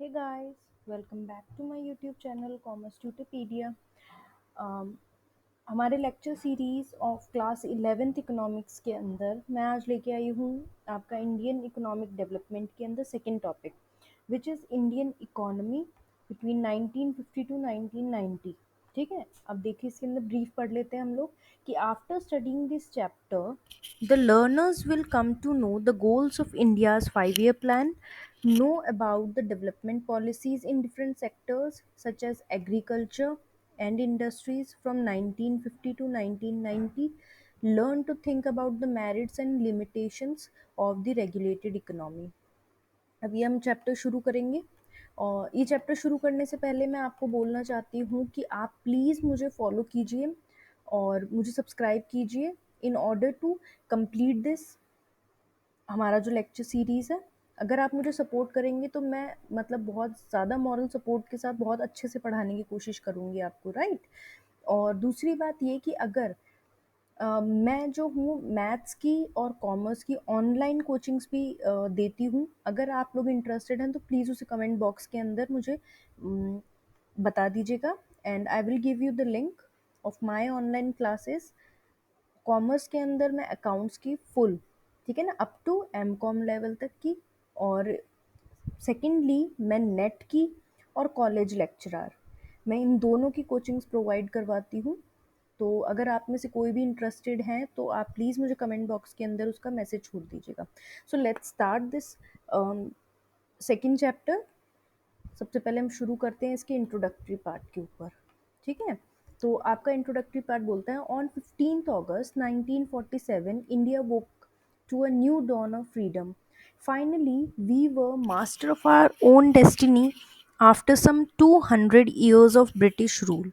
Hey guys, welcome back to my YouTube channel Commerce Tutopedia. um, हमारे lecture series of class 11th economics के अंदर मैं आज लेके आई हूँ आपका इंडियन इकोनॉमिक डेवलपमेंट के अंदर second topic which is Indian economy between 1950 to 1990। ठीक है, अब देखिए इसके अंदर ब्रीफ पढ़ लेते हैं हम लोग कि after studying this chapter the learners will come to know the goals of India's 5 year plan, know about the development policies in different sectors such as agriculture and industries from 1950 to 1990, learn to think about the merits and limitations of the regulated economy. अभी हम chapter शुरू करेंगे और ये chapter शुरू करने से पहले मैं आपको बोलना चाहती हूँ कि आप प्लीज़ मुझे फॉलो कीजिए और मुझे सब्सक्राइब कीजिए in order to complete this हमारा जो लेक्चर सीरीज़ है। अगर आप मुझे सपोर्ट करेंगे तो मैं मतलब बहुत ज़्यादा मॉरल सपोर्ट के साथ बहुत अच्छे से पढ़ाने की कोशिश करूँगी आपको, राइट। और दूसरी बात ये कि अगर मैं जो हूँ मैथ्स की और कॉमर्स की ऑनलाइन कोचिंग्स भी देती हूँ। अगर आप लोग इंटरेस्टेड हैं तो प्लीज़ उसे कमेंट बॉक्स के अंदर मुझे बता दीजिएगा and I will give you the link of my online classes. Commerce के अंदर मैं अकाउंट्स की फुल, ठीक है ना, up to M com level तक की, और सेकेंडली मैं नेट की और कॉलेज लेक्चरर, मैं इन दोनों की कोचिंग्स प्रोवाइड करवाती हूँ। तो अगर आप में से कोई भी इंटरेस्टेड हैं तो आप प्लीज़ मुझे कमेंट बॉक्स के अंदर उसका मैसेज छोड़ दीजिएगा। So let's start this second chapter. सबसे पहले हम शुरू करते हैं इसके इंट्रोडक्टरी पार्ट के ऊपर, ठीक है। तो आपका इंट्रोडक्टरी पार्ट बोलता है on 15 August 1947 India woke to a new dawn of freedom. Finally, we were master of our own destiny after some 200 years of British rule.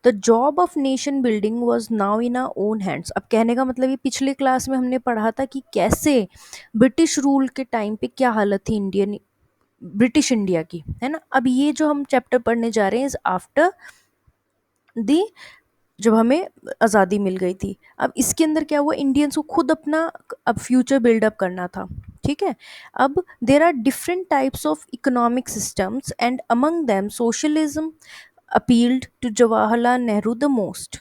The job of nation building was now in our own hands. अब कहने का मतलब ये पिछले class में हमने पढ़ा था कि कैसे ब्रिटिश रूल के टाइम पे क्या हालत थी इंडियन ब्रिटिश इंडिया की, है ना। अब ये जो हम चैप्टर पढ़ने जा रहे हैं इज आफ्टर दी, जब हमें आज़ादी मिल गई थी। अब इसके अंदर क्या हुआ, इंडियंस को खुद अपना अब फ्यूचर बिल्डअप करना था, ठीक है। अब there are different types of economic systems and among them socialism appealed to Jawaharlal Nehru the most.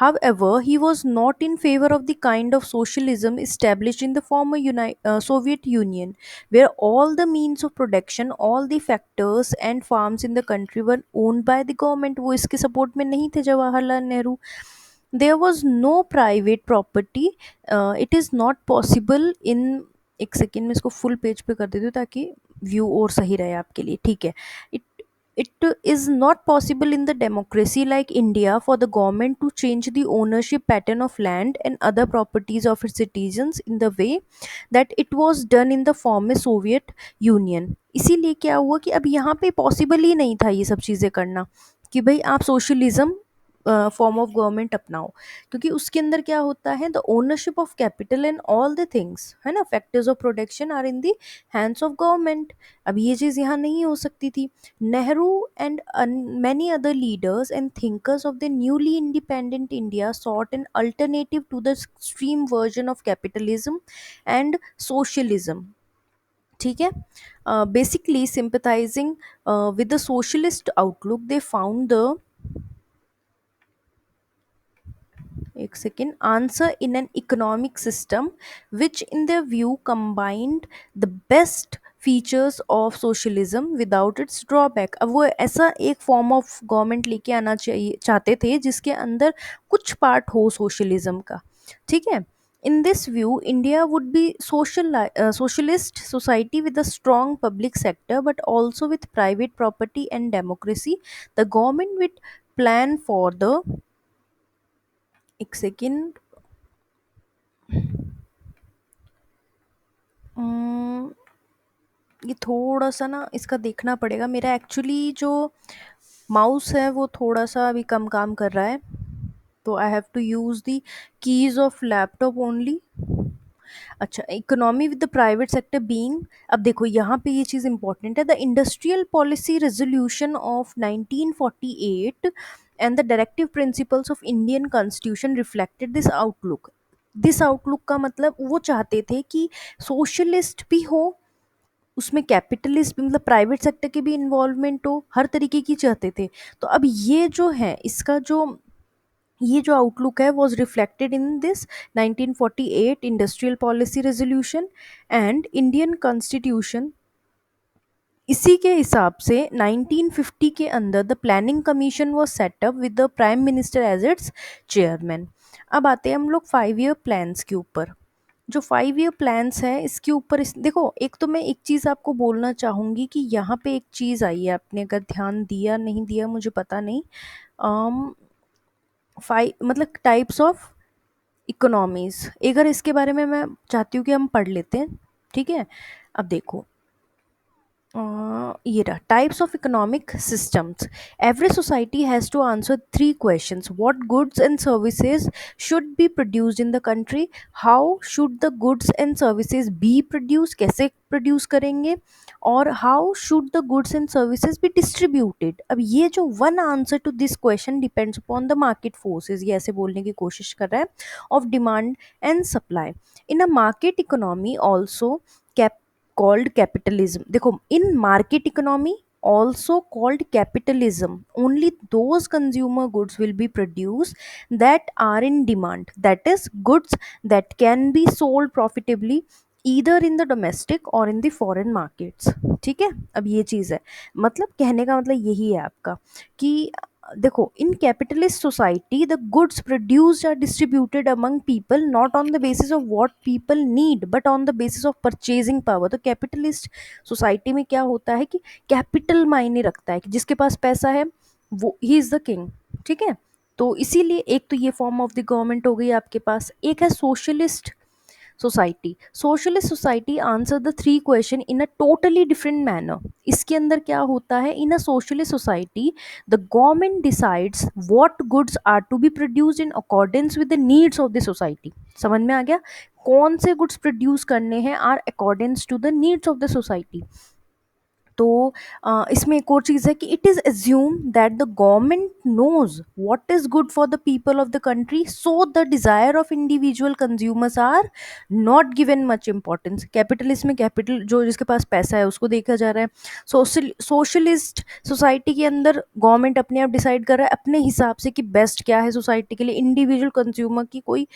However, he was not in favor of the kind of socialism established in the former Soviet Union, where all the means of production, all the factors and farms in the country were owned by the government. वो इसके support में नहीं थे Jawaharlal Nehru. There was no private property. It is not possible in, एक second में इसको full page पे कर देती हूँ ताकि व्यू और सही रहे आपके लिए, ठीक है। It is not possible in the democracy like India for the government to change the ownership pattern of land and other properties of its citizens in the way that it was done in the former Soviet Union. इसीलिए क्या हुआ कि अब यहाँ पे possible ही नहीं था ये सब चीज़ें करना कि भाई आप सोशलिज्म फॉर्म ऑफ गवर्नमेंट अपनाओ, क्योंकि उसके अंदर क्या होता है, the ownership of capital and all the things, है ना, factors of production are in the hands of government. अब ये चीज़ यहाँ नहीं हो सकती थी। Nehru and many other leaders and thinkers of the newly independent India sought an alternative to the extreme version of capitalism and socialism. ठीक है, basically sympathizing with the socialist outlook, they found the, एक second, answer in an economic system which in their view combined the best features of socialism without its drawback. अब वो ऐसा एक form of government लेके आना चाहिए चाहते थे जिसके अंदर कुछ पार्ट हो सोशलिज्म का, ठीक है। In this view, India would be socialist society with a strong public sector, but also with private property and democracy. The government would plan for the, एक सेकेंड, ये थोड़ा सा ना इसका देखना पड़ेगा, मेरा एक्चुअली जो माउस है वो थोड़ा सा अभी कम काम कर रहा है, तो I have to use the keys of laptop only. अच्छा, economy with the private sector being, अब देखो यहाँ पे ये चीज़ इंपॉर्टेंट है, the industrial policy resolution of 1948 and the directive principles of Indian constitution reflected this outlook. This outlook का मतलब वो चाहते थे कि सोशलिस्ट भी हो उसमें कैपिटलिस्ट भी, मतलब प्राइवेट सेक्टर की भी इन्वॉल्वमेंट हो, हर तरीके की चाहते थे। तो अब ये जो है इसका जो ये जो आउटलुक है was reflected in this 1948 industrial policy resolution and Indian constitution. इसी के हिसाब से 1950 के अंदर the planning commission was set up with the prime minister as its chairman. अब आते हैं हम लोग 5 ईयर प्लान्स के ऊपर। जो 5 ईयर प्लान्स हैं इसके ऊपर देखो, एक तो मैं एक चीज़ आपको बोलना चाहूँगी कि यहाँ पे एक चीज़ आई है, आपने अगर ध्यान दिया नहीं दिया मुझे पता नहीं। फाइव मतलब टाइप्स ऑफ इकोनॉमीज, अगर इसके बारे में मैं चाहती हूँ कि हम पढ़ लेते हैं। ठीक है, अब देखो, ये रहा types of economic systems. Every society has to answer three questions: what goods and services should be produced in the country, how should the goods and services be produce, कैसे प्रोड्यूस करेंगे, और how should the goods and services be distributed. अब ये जो one answer to this question depends upon the market forces, ये ऐसे बोलने की कोशिश कर रहा है, of demand and supply in a market economy also called capitalism. देखो, in market economy also called capitalism, only those consumer goods will be produced that are in demand, that is goods that can be sold profitably either in the domestic or in the foreign markets। ठीक है, अब ये चीज़ है, मतलब कहने का मतलब यही है आपका कि देखो, in capitalist society the goods produced are distributed among people not on the basis of what people need but on the basis of purchasing power. तो कैपिटलिस्ट सोसाइटी में क्या होता है कि कैपिटल मायने रखता है, कि जिसके पास पैसा है वो ही इज द किंग। ठीक है, तो इसीलिए एक तो ये फॉर्म ऑफ द गवर्नमेंट हो गई आपके पास, एक है socialist society. Socialist society answer the three question in a totally different manner. इसके अंदर क्या होता है, in a socialist society the government decides what goods are to be produced in accordance with the needs of the society. समझ में आ गया, कौन से गुड्स प्रोड्यूस करने हैं are accordance to the needs of the society. तो इसमें एक और चीज़ है कि it is assume that the government knows what is good for the people of the country, so the desire of individual consumers are not given much importance. Capitalist में capital जो जिसके पास पैसा है उसको देखा जा रहा है। सोशलिस्ट सोसाइटी के अंदर गवर्नमेंट अपने आप डिसाइड कर रहा है अपने हिसाब से कि बेस्ट क्या है सोसाइटी के लिए, इंडिविजुअल कंज्यूमर की कोई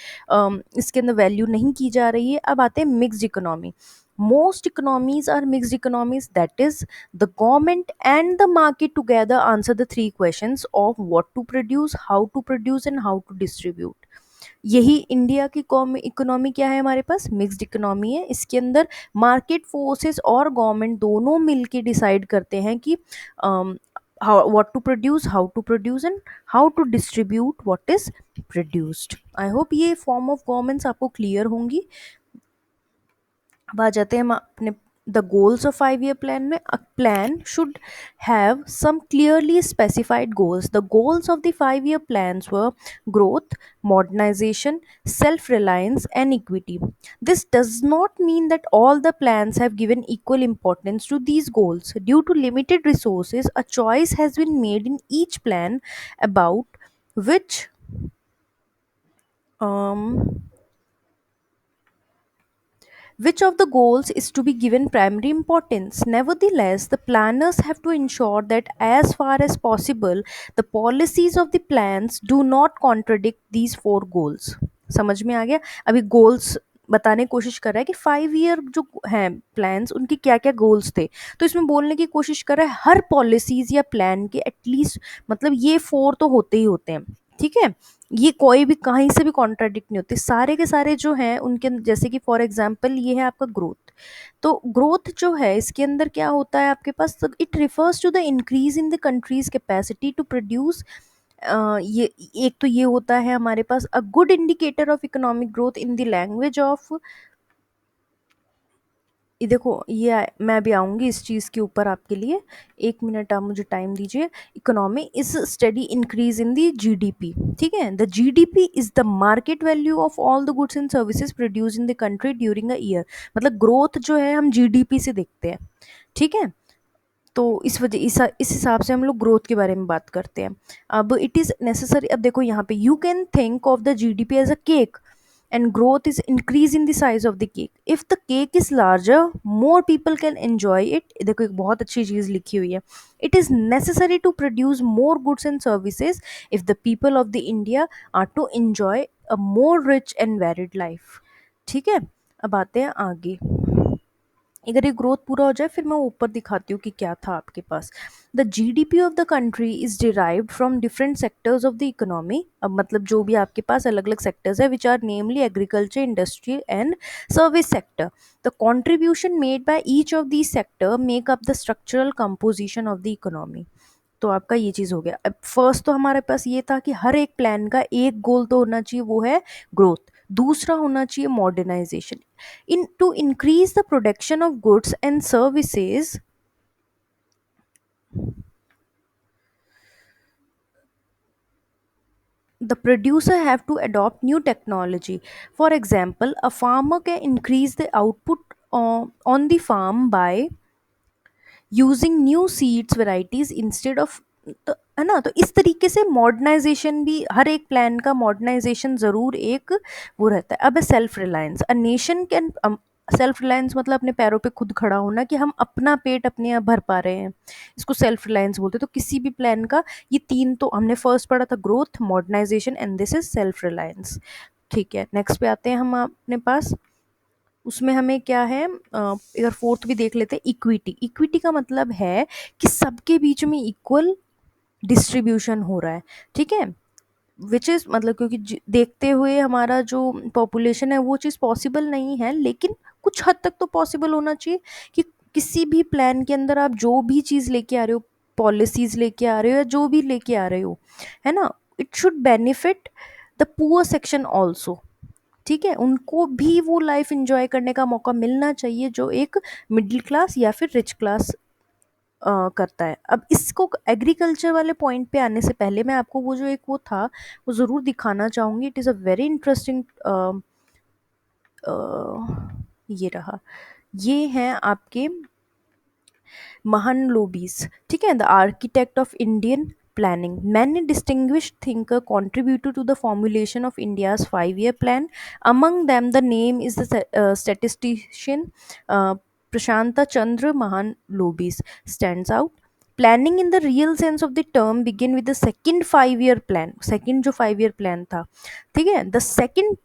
इसके अंदर वैल्यू नहीं की जा रही है। अब आते हैं mixed economy. Most economies are mixed economies, that is, the government and the market together answer the three questions of what to produce, how to produce, and how to distribute. यही India की economy क्या है, हमारे पास mixed economy है। इसके अंदर market forces और government दोनों मिलके डिसाइड करते हैं कि what to produce, how to produce, and how to distribute what is produced. I hope ये फॉर्म ऑफ गवर्नमेंट्स आपको क्लियर होंगी। अब आ जाते हैं हम अपने the goals of 5 year plan में। A plan should have some clearly specified goals. The goals of the 5 year plans were growth, modernisation, self reliance and equity. This does not mean that all the plans have given equal importance to these goals. Due to limited resources, a choice has been made in each plan about which um, which of the goals is to be given primary importance. Nevertheless, the planners have to ensure that as far as possible, the policies of the plans do not contradict these four goals. समझ में आ गया? अभी goals बताने की कोशिश कर रहा है कि 5 ईयर जो हैं प्लान्स उनके क्या क्या गोल्स थे। तो इसमें बोलने की कोशिश कर रहा है हर पॉलिसीज या प्लान के एटलीस्ट मतलब ये फोर तो होते ही होते हैं। ठीक है, ये कोई भी कहीं से भी कॉन्ट्राडिक्ट नहीं होते, सारे के सारे जो हैं उनके जैसे कि फॉर एग्जांपल ये है आपका ग्रोथ। तो ग्रोथ जो है इसके अंदर क्या होता है आपके पास, it refers to the increase in the country's capacity to produce. ये एक तो ये होता है हमारे पास a good indicator of economic growth in the language of. ये देखो ये मैं अभी आऊँगी इस चीज़ के ऊपर आपके लिए, 1 मिनट आप मुझे टाइम दीजिए। Economy is study increase in the GDP. ठीक है, the GDP is the market value of all the goods and services produce in the country during a year. मतलब ग्रोथ जो है हम जीडीपी से देखते हैं। ठीक है, तो इस वजह इस हिसाब से हम लोग ग्रोथ के बारे में बात करते हैं। अब इट इज़ नेसेसरी, अब देखो यहाँ पे you can think of the GDP as a cake. and growth is increasing the size of the cake. If the cake is larger, more people can enjoy it. देखो एक बहुत अच्छी चीज लिखी हुई है. It is necessary to produce more goods and services if the people of the India are to enjoy a more rich and varied life. ठीक है. अब आते हैं आगे. अगर ये ग्रोथ पूरा हो जाए फिर मैं ऊपर दिखाती हूँ कि क्या था आपके पास. The GDP of the country is derived from different sectors of the economy. अब मतलब जो भी आपके पास अलग अलग सेक्टर्स है which are namely agriculture, industry and service sector. The contribution made by each of these sector make up the structural composition of the economy. तो आपका ये चीज़ हो गया. अब फर्स्ट तो हमारे पास ये था कि हर एक प्लान का एक गोल तो होना चाहिए, वो है ग्रोथ. दूसरा होना चाहिए modernisation. In to increase the production of goods and services, the producer have to adopt new technology. For example, a farmer can increase the output on the farm by using new seeds varieties instead of. तो है ना. तो इस तरीके से modernisation भी, हर एक plan का मॉडर्नाइजेशन ज़रूर एक वो रहता है. अब self reliance. A nation can, self reliance मतलब अपने पैरों पे खुद खड़ा होना, कि हम अपना पेट अपने आप भर पा रहे हैं, इसको सेल्फ रिलायंस बोलते हैं. तो किसी भी प्लान का ये तीन तो हमने फर्स्ट पढ़ा था, growth, modernisation and this is self reliance. ठीक है. नेक्स्ट पे आते हैं हम अपने पास. उसमें हमें क्या है, इधर फोर्थ भी देख लेते हैं, इक्विटी. इक्विटी का मतलब है कि सबके बीच में इक्वल डिस्ट्रीब्यूशन हो रहा है. ठीक है. विच इज़ मतलब, क्योंकि देखते हुए हमारा जो पॉपुलेशन है वो चीज़ पॉसिबल नहीं है, लेकिन कुछ हद तक तो पॉसिबल होना चाहिए कि किसी भी प्लान के अंदर आप जो भी चीज़ लेके आ रहे हो, पॉलिसीज लेके आ रहे हो या जो भी लेके आ रहे हो, है ना, it should benefit the poor section also. ठीक है. उनको भी वो लाइफ इंजॉय करने का मौका मिलना चाहिए जो एक मिडिल क्लास या फिर रिच क्लास करता है. अब इसको एग्रीकल्चर वाले पॉइंट पे आने से पहले मैं आपको वो जो एक वो था वो ज़रूर दिखाना चाहूँगी. It is a very interesting. ये रहा. ये हैं आपके Mahalanobis. ठीक है. The architect of Indian planning. Many distinguished thinkers contributed to the formulation of India's 5-year plan. Among them, the name is the statistician Prashanta Chandra Mahalanobis stands out. Planning in the real sense of the term begin with the second 5-year plan. Second जो 5-year plan था, ठीक है. The second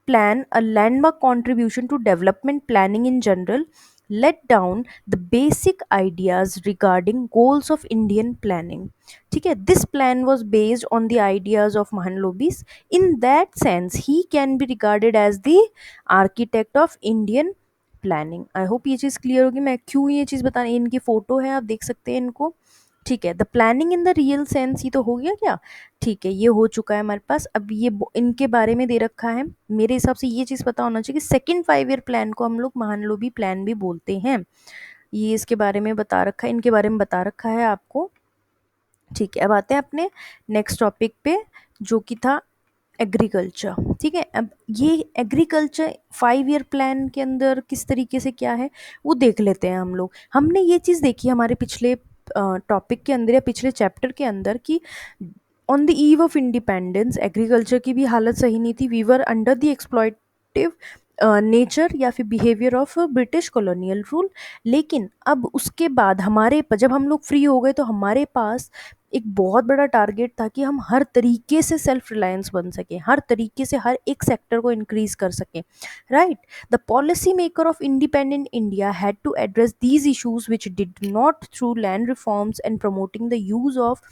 plan, a landmark contribution to development planning in general, let down the basic ideas regarding goals of Indian planning. ठीक है. This plan was based on the ideas of Mahalanobis. In that sense, he can be regarded as the architect of Indian planning. I hope ये चीज़ clear होगी. मैं क्यों ये चीज़ बता रही, इनकी फ़ोटो है, आप देख सकते हैं इनको. ठीक है. The planning in the real sense, ये तो हो गया क्या. ठीक है, ये हो चुका है हमारे पास. अब ये इनके बारे में दे रखा है. मेरे हिसाब से ये चीज़ पता होना चाहिए कि सेकंड 5-year प्लान को हम लोग महानलोबी प्लान भी बोलते हैं. ये इसके बारे में बता रखा है, इनके बारे में बता रखा है आपको. ठीक है. अब आते हैं अपने नेक्स्ट टॉपिक पे जो कि था एग्रीकल्चर. ठीक है. अब ये एग्रीकल्चर 5-year प्लान के अंदर किस तरीके से क्या है वो देख लेते हैं हम लोग. हमने ये चीज़ देखी हमारे पिछले टॉपिक के अंदर या पिछले चैप्टर के अंदर कि on the eve of independence agriculture की भी हालत सही नहीं थी. We were under the exploitative nature या फिर behaviour of British colonial rule. लेकिन अब उसके बाद हमारे जब हम लोग फ्री हो गए तो हमारे पास एक बहुत बड़ा टारगेट था कि हम हर तरीके से सेल्फ रिलायंस बन सकें, हर तरीके से हर एक सेक्टर को इंक्रीज कर सकें. Right. The policy maker of independent India had to address these issues which did not through land reforms and promoting the use of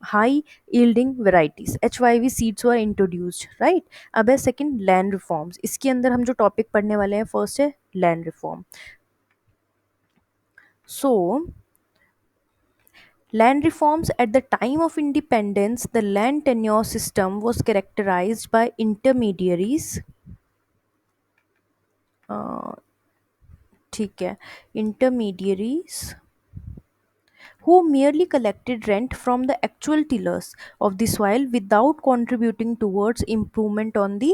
high yielding varieties. HYV seeds were introduced. Right. अब है second land reforms. इसके अंदर हम जो topic पढ़ने वाले हैं first है land reform. So land reforms. At the time of independence, the land tenure system was characterized by intermediaries. ठीक है. Intermediaries who merely collected rent from the actual tillers of the soil without contributing towards improvement on the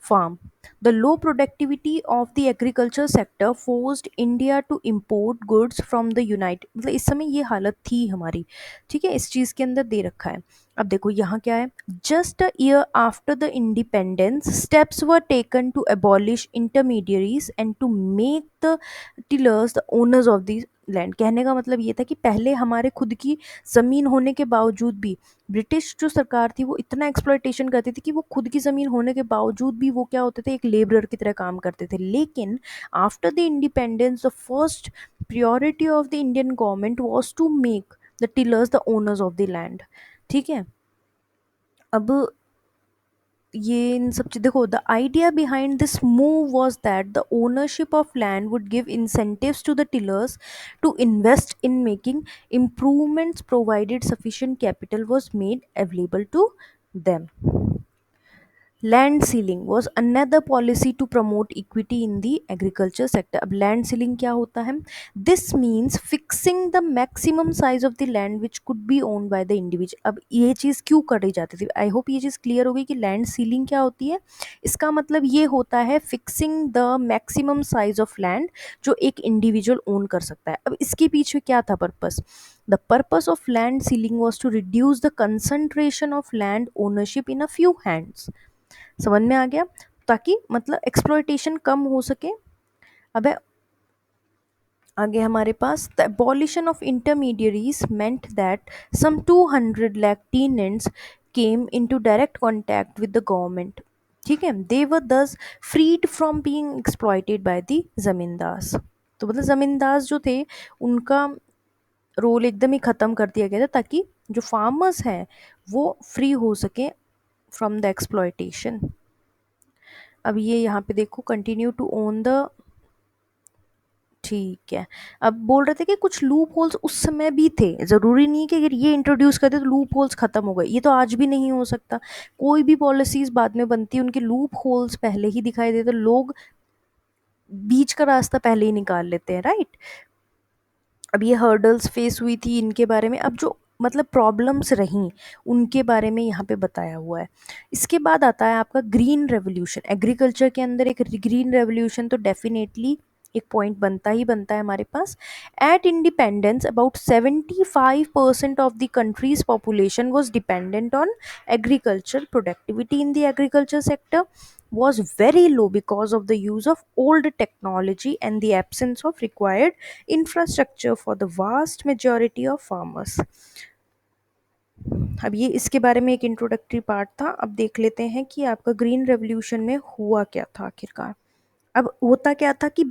farm. The low productivity of the agriculture sector forced India to import goods from the United, मतलब इस समय ये हालत थी हमारी, ठीक है, इस चीज़ के अंदर दे रखा है। अब देखो यहाँ क्या है, just a year after the independence steps were taken to abolish intermediaries and to make the tillers the owners of the land. कहने का मतलब ये था कि पहले हमारे खुद की ज़मीन होने के बावजूद भी ब्रिटिश जो सरकार थी वो इतना एक्सप्लॉयटेशन करती थी कि वो खुद की ज़मीन होने के बावजूद भी वो क्या होते थे, एक लेबरर की तरह काम करते थे। लेकिन after the independence the first priority of the Indian government was to make the tillers the owners of the land, ठीक है। अब ये इन सब चीज देखो, the idea behind this move was that the ownership of land would give incentives to the tillers to invest in making improvements provided sufficient capital was made available to them. Land ceiling was another policy to promote equity in the agriculture sector. अब land ceiling क्या होता है, this means fixing the maximum size of the land which could be owned by the individual. अब ये चीज़ क्यों करी जाती थी, आई होप ये चीज़ क्लियर होगी कि लैंड सीलिंग क्या होती है। इसका मतलब ये होता है fixing the maximum size of land जो एक इंडिविजुअल ओन कर सकता है। अब इसके पीछे क्या था purpose, the purpose of land ceiling was to reduce the concentration of land ownership in a few hands. समझ में आ गया, ताकि मतलब एक्सप्लॉयटेशन कम हो सके। अब आगे हमारे पास the abolition of intermediaries meant that some 200 lakh tenants came into direct contact with the government, ठीक है। They were thus freed from being exploited by the zamindars. तो मतलब जमींदार जो थे उनका रोल एकदम ही ख़त्म कर दिया गया था, ताकि जो फार्मर्स हैं वो फ्री हो सके फ्रॉम द एक्सप्लॉयटेशन। अब ये यहाँ पे देखो, कंटिन्यू टू ओन द, ठीक है। अब बोल रहे थे कि कुछ लूप होल्स उस समय भी थे, ज़रूरी नहीं कि अगर ये इंट्रोड्यूस कर दे तो लूप होल्स ख़त्म हो गए, ये तो आज भी नहीं हो सकता। कोई भी पॉलिसीज बाद में बनती है उनके लूप होल्स पहले ही दिखाई देते, लोग बीच का रास्ता पहले ही निकाल लेते हैं, राइट। अब ये हर्डल्स फेस हुई थी इनके बारे में, अब जो मतलब प्रॉब्लम्स रहीं उनके बारे में यहाँ पे बताया हुआ है। इसके बाद आता है आपका ग्रीन रेवोल्यूशन। एग्रीकल्चर के अंदर एक ग्रीन रेवोल्यूशन तो डेफिनेटली एक पॉइंट बनता ही बनता है हमारे पास। At independence about 75% of the country's population was dependent on agriculture. Productivity in the agriculture sector was very low because of the use of old technology and the absence of required infrastructure for the vast majority of farmers. अब ये इसके बारे में एक introductory part था। अब देख लेते हैं कि आपका ग्रीन रेवोल्यूशन में हुआ क्या था आखिरकार। अब होता क्या था कि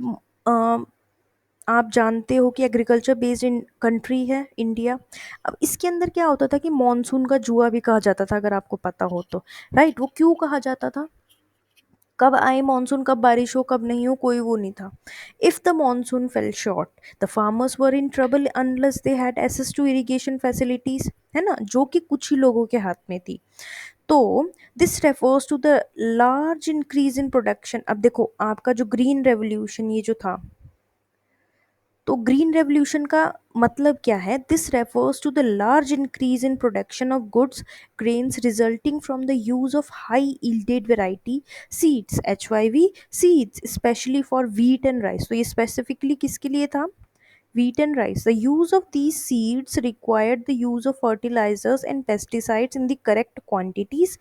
आप जानते हो कि एग्रीकल्चर बेस्ड इन कंट्री है इंडिया। अब इसके अंदर क्या होता था कि मॉनसून का जुआ भी कहा जाता था, अगर आपको पता हो तो, राइट। वो क्यों कहा जाता था, कब आए मानसून, कब बारिश हो कब नहीं हो, कोई वो नहीं था। If the monsoon fail short the farmers were in trouble unless they had access to irrigation facilities, है ना, जो कि कुछ ही लोगों के हाथ में थी। तो this refers to the large increase in production. अब देखो आपका जो ग्रीन रेवोल्यूशन ये जो था, तो ग्रीन रेवोल्यूशन का मतलब क्या है, this refers to the large increase in production of goods grains resulting from the use of high yielded variety seeds, HYV seeds, specially for wheat and rice. तो ये स्पेसिफिकली किसके लिए था, wheat and rice. The use of these seeds required the use of fertilizers and pesticides in the correct quantities.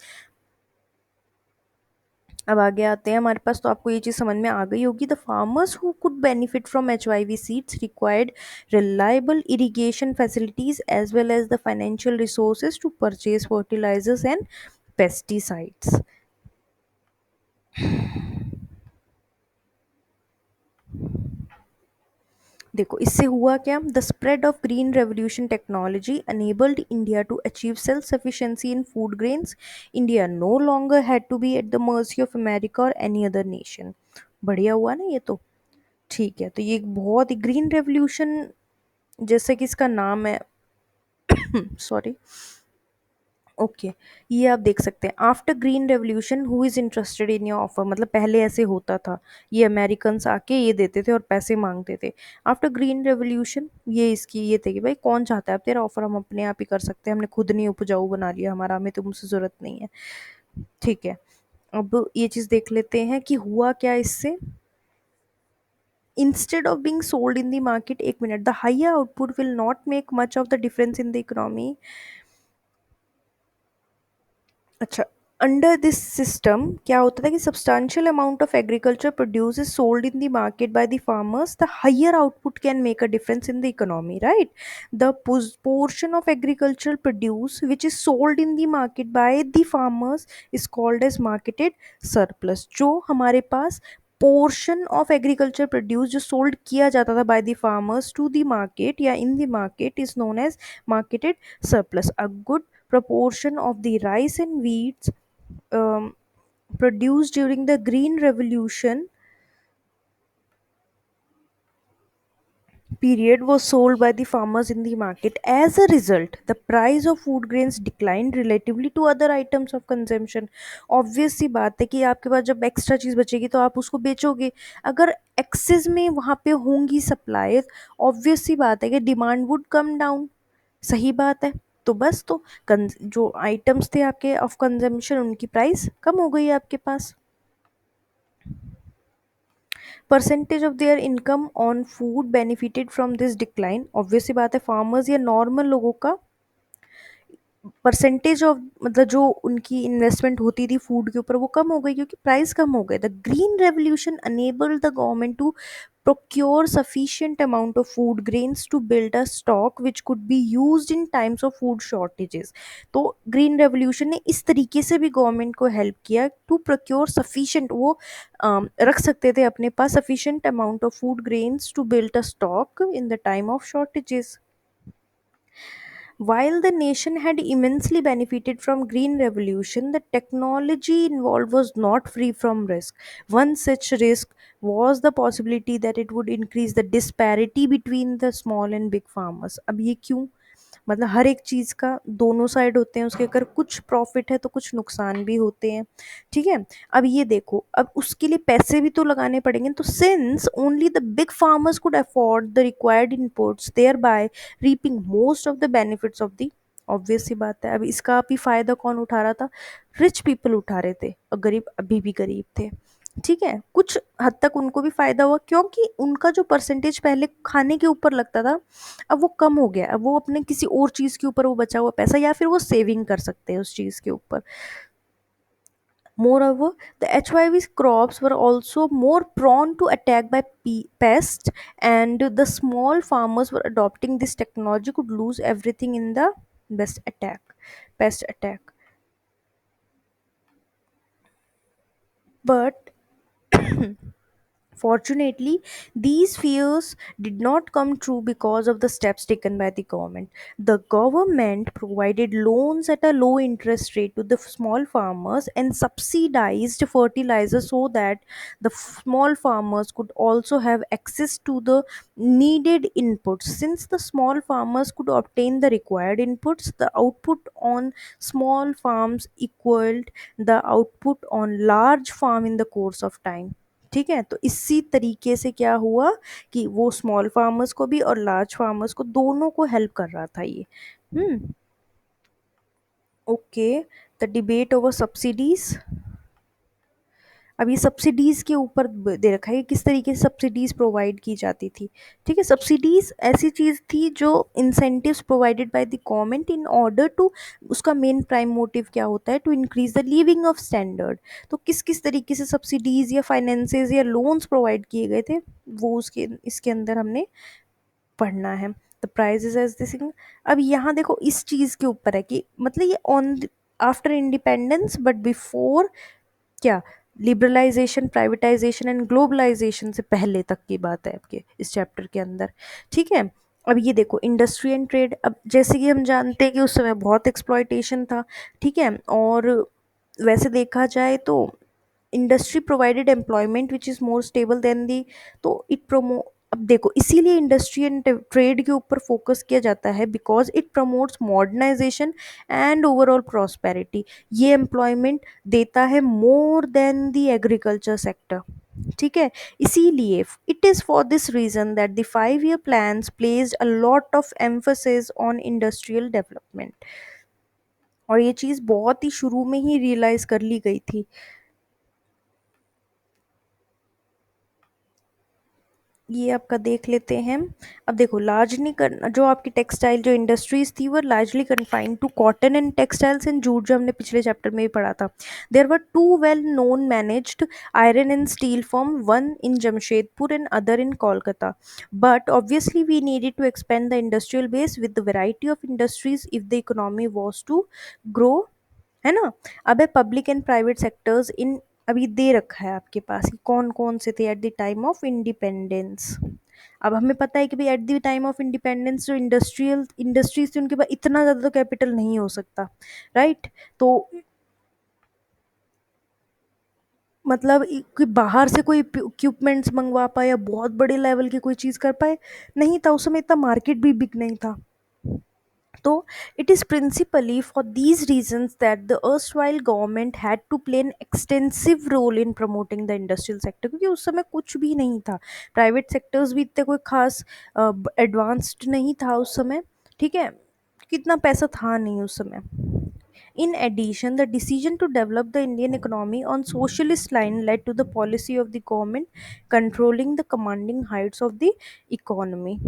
अब आगे आते हैं हमारे पास, तो आपको ये चीज़ समझ में आ गई होगी। The farmers who could benefit from HYV seeds required reliable irrigation facilities as well as the financial resources to purchase fertilisers and pesticides. देखो इससे हुआ क्या, the spread of green revolution technology enabled India to achieve self sufficiency in food grains. India no longer had to be at the mercy of America और any other nation. बढ़िया हुआ ना ये तो, ठीक है। तो ये एक बहुत ही ग्रीन रेवोल्यूशन, जैसे कि इसका नाम है सॉरी, ओके, ये आप देख सकते हैं। After green revolution who is interested in your offer, मतलब पहले ऐसे होता था, ये अमेरिकन्स आके ये देते थे और पैसे मांगते थे। आफ्टर ग्रीन रेवोल्यूशन ये इसकी ये थे कि भाई कौन चाहता है, अब तेरा ऑफर हम अपने आप ही कर सकते हैं, हमने खुद नहीं उपजाऊ बना लिया, हमारा, हमें तुमसे ज़रूरत नहीं है, ठीक है। अब ये चीज़ देख लेते हैं कि हुआ क्या इससे। Instead of being sold in the market, एक minute, the higher output will not make much of the difference in the economy. अच्छा, अंडर दिस सिस्टम क्या होता था कि substantial amount of agriculture produce is sold in the market by the farmers, the higher output can make a difference in the economy, right. The portion of agriculture produce which is sold in the market by the farmers is called as marketed surplus. जो हमारे पास portion of agriculture produce जो sold किया जाता था by the farmers to the market या in the market is known as marketed surplus. A good proportion of the rice and wheat um, produced during the Green Revolution period was sold by the farmers in the market. As a result, the price of food grains declined relatively to other items of consumption. Obvious सी बात है कि आपके पास जब extra चीज़ बचेगी तो आप उसको बेचोगे। अगर एक्सेस में वहाँ पे होंगी सप्लाई, ऑब्वियस सी बात है कि डिमांड वुड कम डाउन। सही बात है। तो बस तो जो आइटम्स थे आपके ऑफ कंजम्पशन उनकी प्राइस कम हो गई आपके पास। Percentage of their income on food benefited from this decline. Obvious सी बात है फार्मर्स या नॉर्मल लोगों का परसेंटेज ऑफ मतलब जो उनकी इन्वेस्टमेंट होती थी फूड के ऊपर वो कम हो गई क्योंकि प्राइस कम हो गए। The green revolution enabled the government to procure sufficient amount of food grains to build a stock which could be used in times of food shortages। तो ग्रीन रेवोल्यूशन ने इस तरीके से भी गवर्नमेंट को हेल्प किया टू प्रोक्योर सफिशिएंट, वो रख सकते थे अपने पास sufficient amount of food grains to build a stock in the time of shortages. While the nation had immensely benefited from green revolution, the technology involved was not free from risk. One such risk was the possibility that it would increase the disparity between the small and big farmers। अब ये क्यों? मतलब हर एक चीज़ का दोनों side होते हैं उसके, अगर कुछ प्रॉफिट है तो कुछ नुकसान भी होते हैं। ठीक है, अब ये देखो, अब उसके लिए पैसे भी तो लगाने पड़ेंगे। तो since only the big farmers could afford the required inputs thereby reaping most of the benefits of the, obvious सी बात है अब इसका भी फायदा कौन उठा रहा था? रिच पीपल उठा रहे थे और गरीब अभी भी गरीब थे। ठीक है, कुछ हद तक उनको भी फायदा हुआ क्योंकि उनका जो परसेंटेज पहले खाने के ऊपर लगता था अब वो कम हो गया। अब वो अपने किसी और चीज के ऊपर वो बचा हुआ पैसा या फिर वो सेविंग कर सकते हैं उस चीज के ऊपर। Moreover, the HYV crops were also more prone to attack by pests, and the small farmers were adopting this technology could lose everything in the best attack, pest attack. But fortunately, these fears did not come true because of the steps taken by the government. The government provided loans at a low interest rate to the small farmers and subsidized fertilizer so that the small farmers could also have access to the needed inputs. Since the small farmers could obtain the required inputs, the output on small farms equaled the output on large farm in the course of time। ठीक है, तो इसी तरीके से क्या हुआ कि वो स्मॉल फार्मर्स को भी और लार्ज फार्मर्स को दोनों को हेल्प कर रहा था ये। Hmm, okay. The debate over subsidies. अब ये सब्सिडीज के ऊपर दे रखा है कि किस तरीके से सब्सिडीज प्रोवाइड की जाती थी। ठीक है, सब्सिडीज ऐसी चीज थी जो incentives provided by the government in order to, उसका मेन प्राइम मोटिव क्या होता है? To increase the living of standard. तो किस किस तरीके से सब्सिडीज या फाइनेंसेस या लोन्स प्रोवाइड किए गए थे वो उसके इसके अंदर हमने पढ़ना है। The prices as this. अब यहाँ देखो इस चीज के ऊपर है कि मतलब ये on after independence but before क्या, लिबरलाइजेशन, प्राइवेटाइजेशन एंड ग्लोबलाइजेशन से पहले तक की बात है आपके इस चैप्टर के अंदर। ठीक है, अब ये देखो इंडस्ट्री एंड ट्रेड। अब जैसे कि हम जानते हैं कि उस समय बहुत एक्सप्लॉयटेशन था। ठीक है, और वैसे देखा जाए तो industry provided employment which is more stable than the, तो इट प्रोमो, अब देखो इसीलिए इंडस्ट्री एंड ट्रेड के ऊपर फोकस किया जाता है because it promotes modernisation and overall prosperity. ये एम्प्लॉयमेंट देता है more than the agriculture sector. ठीक है, इसीलिए it is for this reason that the 5 year plans placed a lot of emphasis on industrial development. और ये चीज़ बहुत ही शुरू में ही रियलाइज कर ली गई थी। ये आपका देख लेते हैं। अब देखो, लार्जली जो आपकी टेक्सटाइल जो इंडस्ट्रीज थी वो largely confined to cotton and textiles and jute, जो हमने पिछले चैप्टर में भी पढ़ा था। There were two well known managed iron and steel firm, one in Jamshedpur and other in Kolkata, but obviously we needed to expand the industrial base with the variety of industries if the economy was to grow, है ना। अब है public and private sectors in, अभी दे रखा है आपके पास कि कौन कौन से थे at the time of independence. अब हमें पता है कि भाई at the time of independence जो इंडस्ट्रियल इंडस्ट्रीज थी उनके पास इतना ज़्यादा तो कैपिटल नहीं हो सकता, राइट। तो मतलब कि बाहर से कोई इक्विपमेंट्स मंगवा पाए या बहुत बड़े लेवल की कोई चीज़ कर पाए, नहीं था उस समय, इतना मार्केट भी बिग नहीं था। तो it is principally for these reasons that the erstwhile government had to play an extensive role in promoting the industrial sector, क्योंकि उस समय कुछ भी नहीं था, प्राइवेट सेक्टर्स भी इतने कोई खास एडवांस्ड नहीं था उस समय, ठीक है, कितना पैसा था नहीं उस समय। In addition, the decision to develop the Indian economy on socialist line led to the policy of the government controlling the commanding heights of the economy.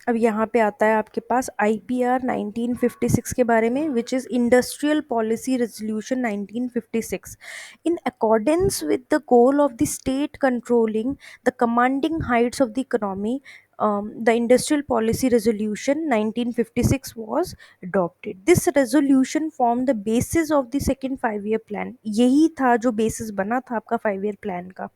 अब यहाँ पे आता है आपके पास IPR 1956 के बारे में, which is industrial policy resolution 1956। In accordance with the goal of the state controlling the commanding Heights of the economy, the industrial policy resolution 1956 was adopted. This resolution formed the basis of the second 5 year plan. यही था जो basis बना था आपका 5 year plan का।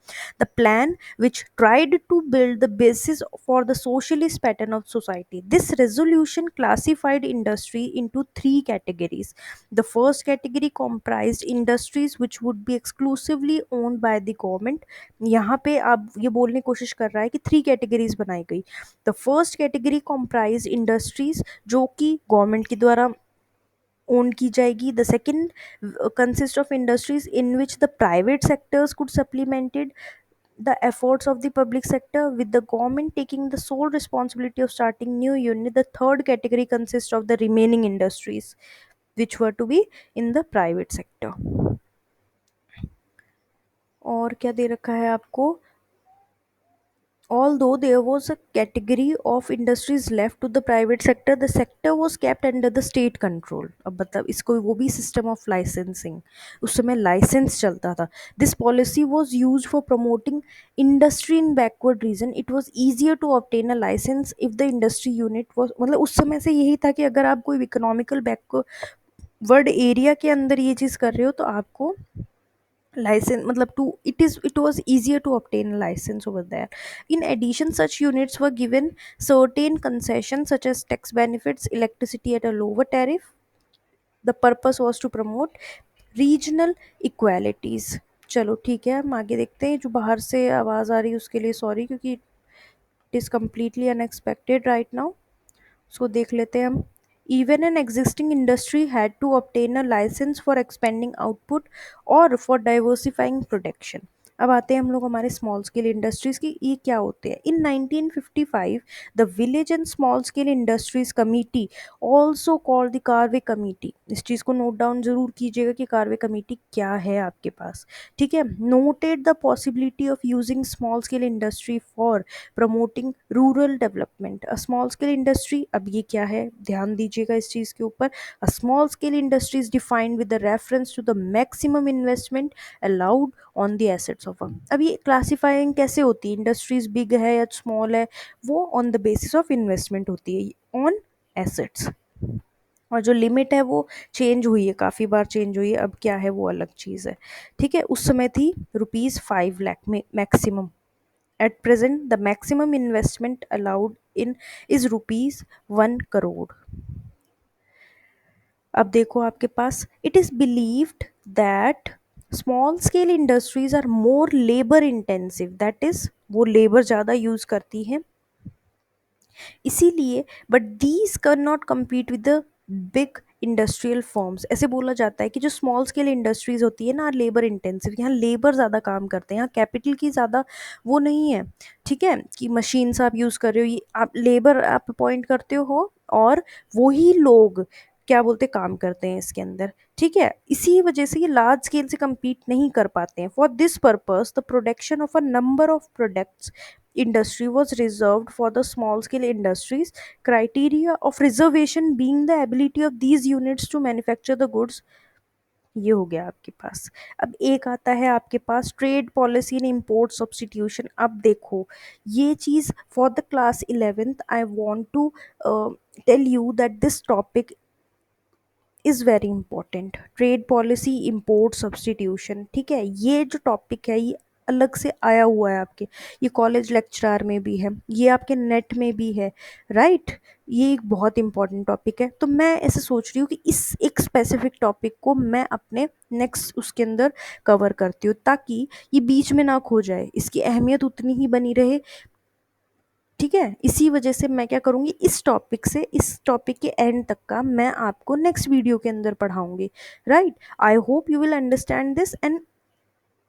The plan which tried to build the basis for the socialist pattern of society. This resolution classified industry into three categories. The first category comprised industries which would be exclusively owned by the government. यहाँ पे आप ये बोलने की कोशिश कर रहा है कि थ्री कैटेगरीज बनाई गई। The first category comprised industries जो कि गवर्नमेंट के द्वारा own की जाएगी। The second consist of industries in which the private sectors could supplemented the efforts of the public sector, with the government taking the sole responsibility of starting new unit. The third category consists of the remaining industries which were to be in the private sector। और क्या दे रखा है आपको, although there was a category of industries left to the private sector, the sector was kept under the state control। अब मतलब इसको वो भी system of licensing, उस समय license चलता था। This policy was used for promoting industry in backward region। It was easier to obtain a license if the industry unit was, मतलब उस समय से यही था कि अगर आप कोई economical backward area के अंदर ये चीज़ कर रहे हो तो आपको license, मतलब to it was easier to obtain a license over there। In addition, such units were given certain concessions such as tax benefits, electricity at a lower tariff। The purpose was to promote regional equalities। चलो ठीक है, हम आगे देखते हैं। जो बाहर से आवाज़ आ रही है उसके लिए सॉरी, क्योंकि it is completely unexpected right now. उसको देख लेते हैं हम। Even an existing industry had to obtain a license for expanding output or for diversifying production। अब आते हैं हम लोग हमारे स्मॉल स्केल इंडस्ट्रीज की, ये क्या होते हैं। इन 1955 the village and small scale industries committee, also called the Karve committee, इस चीज़ को नोट डाउन जरूर कीजिएगा कि कार्वे कमिटी क्या है आपके पास, ठीक है। Noted the possibility of using small scale industry for promoting rural development. A small scale industry, अब ये क्या है ध्यान दीजिएगा इस चीज़ के ऊपर। A small scale industry is defined with the reference to the maximum investment allowed on the assets of. अब ये क्लासिफाइंग कैसे होती है, इंडस्ट्रीज बिग है या स्मॉल है, वो on the basis of investment होती है ऑन एसेट्स। और जो लिमिट है वो चेंज हुई है, काफ़ी बार चेंज हुई है, अब क्या है वो अलग चीज़ है, ठीक है। उस समय थी ₹5 लाख में maximum. At present, the maximum investment allowed in is ₹1 crore। अब देखो आपके पास, it is believed that small scale industries are more labor intensive, that is वो labor ज़्यादा यूज़ करती हैं, इसीलिए but these can not compete with the big industrial forms. ऐसे बोला जाता है कि जो स्मॉल स्केल इंडस्ट्रीज होती है ना, लेबर इंटेंसिव, यहाँ लेबर ज़्यादा काम करते हैं, यहाँ कैपिटल की ज़्यादा वो नहीं है, ठीक है, कि मशीन्स आप यूज़ कर रहे हो, ये आप लेबर आप अपॉइंट करते हो और वही लोग क्या बोलते काम करते हैं इसके अंदर। ठीक है, इसी वजह से ये लार्ज स्केल से compete नहीं कर पाते हैं। For this purpose the production of a number of products industry was reserved for the small scale industries, criteria of reservation being the ability of these units to manufacture the goods। ये हो गया आपके पास। अब एक आता है आपके पास trade policy in import substitution. अब देखो ये चीज़ for the class 11th I want to tell you that this topic is very important. Trade policy import substitution, ठीक है, ये जो टॉपिक है ये अलग से आया हुआ है आपके, ये कॉलेज लेक्चरार में भी है, ये आपके नेट में भी है, राइट। ये एक बहुत इंपॉर्टेंट टॉपिक है। तो मैं ऐसे सोच रही हूँ कि इस एक स्पेसिफिक टॉपिक को मैं अपने नेक्स्ट उसके अंदर कवर करती हूँ, ताकि ये बीच में ना खो जाए, इसकी अहमियत उतनी ही बनी रहे। ठीक है, इसी वजह से मैं क्या करूँगी, इस टॉपिक के एंड तक का मैं आपको नेक्स्ट वीडियो के अंदर पढ़ाऊँगी, right. I hope you will understand this and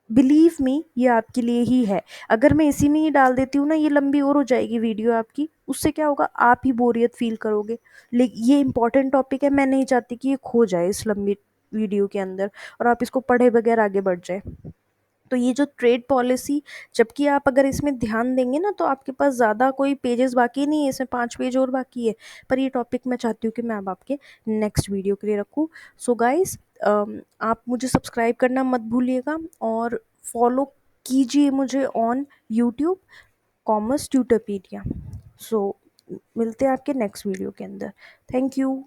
believe me ये आपके लिए ही है। अगर मैं इसी में ही डाल देती हूँ ना, ये लंबी और हो जाएगी वीडियो आपकी, उससे क्या होगा, आप ही बोरियत फील करोगे। लेकिन ये इंपॉर्टेंट टॉपिक है, मैं नहीं चाहती कि ये खो जाए इस लंबी वीडियो के अंदर और आप इसको पढ़े बगैर आगे बढ़ जाए। तो ये जो ट्रेड पॉलिसी, जबकि आप अगर इसमें ध्यान देंगे ना तो आपके पास ज़्यादा कोई पेजेस बाकी नहीं है, इसमें 5 पेज और बाकी है। पर ये टॉपिक मैं चाहती हूँ कि मैं अब आपके नेक्स्ट वीडियो के लिए रखूँ। सो गाइस, आप मुझे सब्सक्राइब करना मत भूलिएगा और फॉलो कीजिए मुझे ऑन यूट्यूब, कॉमर्स ट्यूटरपीडिया। सो मिलते हैं आपके नेक्स्ट वीडियो के अंदर। Thank you.